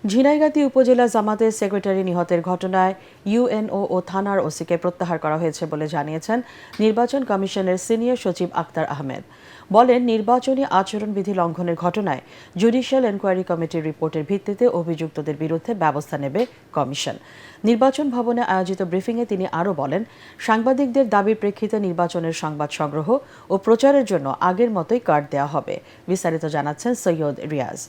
ঝিনাইগাতী উপজেলা জামাতের সেক্রেটারি নিহতের ঘটনায় ইউএনও ও থানার ওসিকে প্রত্যাহার করা হয়েছে বলে জানিয়েছেন নির্বাচন কমিশনের সিনিয়র সচিব আক্তার আহমেদ। বলেন, নির্বাচনী আচরণবিধি লঙ্ঘনের ঘটনায় জুডিশিয়াল এনকোয়ারি কমিটির রিপোর্টের ভিত্তিতে অভিযুক্তদের বিরুদ্ধে ব্যবস্থা নেবে কমিশন। নির্বাচন ভবনে আয়োজিত ব্রিফিংয়ে তিনি আরও বলেন, সাংবাদিকদের দাবির প্রেক্ষিতে নির্বাচনের সংবাদ সংগ্রহ ও প্রচারের জন্য আগের মতোই কার্ড দেওয়া হবে। বিস্তারিত জানাচ্ছেন সৈয়দ রিয়াজ।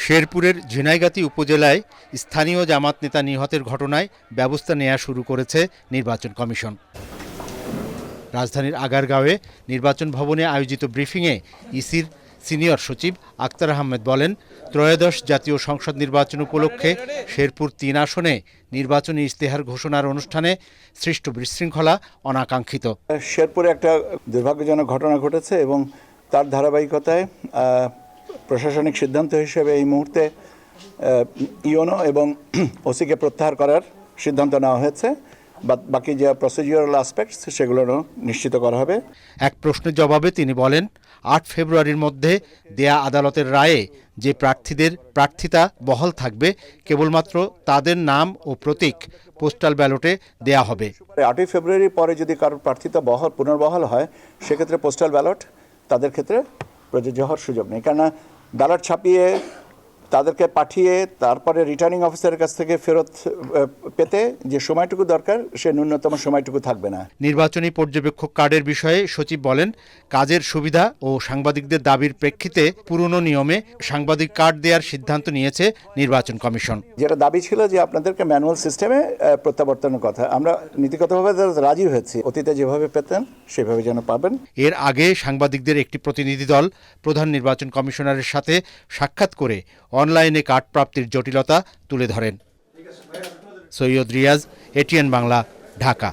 শেরপুরের ঝিনাইগাতী উপজেলায় স্থানীয় জামাত নেতা নিহতের ঘটনায় ব্যবস্থা নেওয়া শুরু করেছে নির্বাচন কমিশন। রাজধানীর আগারগাঁওয়ে নির্বাচন ভবনে আয়োজিত ব্রিফিংয়ে ইসির সিনিয়র সচিব আক্তার আহমেদ বলেন, ত্রয়োদশ জাতীয় সংসদ নির্বাচন উপলক্ষে শেরপুর ৩ আসনে নির্বাচনী ইশতেহার ঘোষণার অনুষ্ঠানে সৃষ্ট বিশৃঙ্খলা অনাকাঙ্ক্ষিত। শেরপুরে একটা দুর্ভাগ্যজনক ঘটনা ঘটেছে এবং তার ধারাবাহিকতায় প্রশাসনিক সিদ্ধান্ত হিসেবে এই মুহূর্তে ইউএনও এবং ওসিকে প্রত্যাহার করার সিদ্ধান্ত নেওয়া হয়েছে। বাকি যে প্রসিডিউরাল অ্যাসপেক্টস সেগুলো নিশ্চিত করা হবে। এক প্রশ্নের জবাবে তিনি বলেন, ৮ ফেব্রুয়ারির মধ্যে দেয়া আদালতের রায়ে যে প্রার্থীদের প্রার্থিতা বহাল থাকবে কেবলমাত্র তাদের নাম ও প্রতীক পোস্টাল ব্যালটে দেয়া হবে। ৮ই ফেব্রুয়ারির পরে যদি কারোর প্রার্থিতা পুনর্বহাল হয় সেক্ষেত্রে পোস্টাল ব্যালট তাদের ক্ষেত্রে প্রযোজ্য হওয়ার সুযোগ নেই, কেননা ব্যালট ছাপিয়ে তাদেরকে পাঠিয়ে তারপরে রিটার্নিং অফিসারের কাছ থেকে ফেরত পেতে যে সময়টুকু দরকার সে ন্যূনতম সময়টুকু থাকবে না। নির্বাচনী পর্যবেক্ষক কার্ডের বিষয়ে সচিব বলেন, কাজের সুবিধা ও সাংবাদিকদের দাবির প্রেক্ষিতে পুরনো নিয়মে সাংবাদিক কার্ড দেওয়ার সিদ্ধান্ত নিয়েছে নির্বাচন কমিশন। যেটা দাবি ছিল যে আপনাদেরকে ম্যানুয়াল সিস্টেমে প্রত্যাবর্তনের কথা, আমরা নীতিগতভাবে রাজি হয়েছি, অতীতে যেভাবে পেতেন সেভাবে যেন পাবেন। এর আগে সাংবাদিকদের একটি প্রতিনিধি দল প্রধান নির্বাচন কমিশনারের সাথে সাক্ষাৎ করে অনলাইনে কার্ড প্রাপ্তির জটিলতা তুলে ধরেন। সৈয়দ রিয়াজ, এটিএন বাংলা, ঢাকা।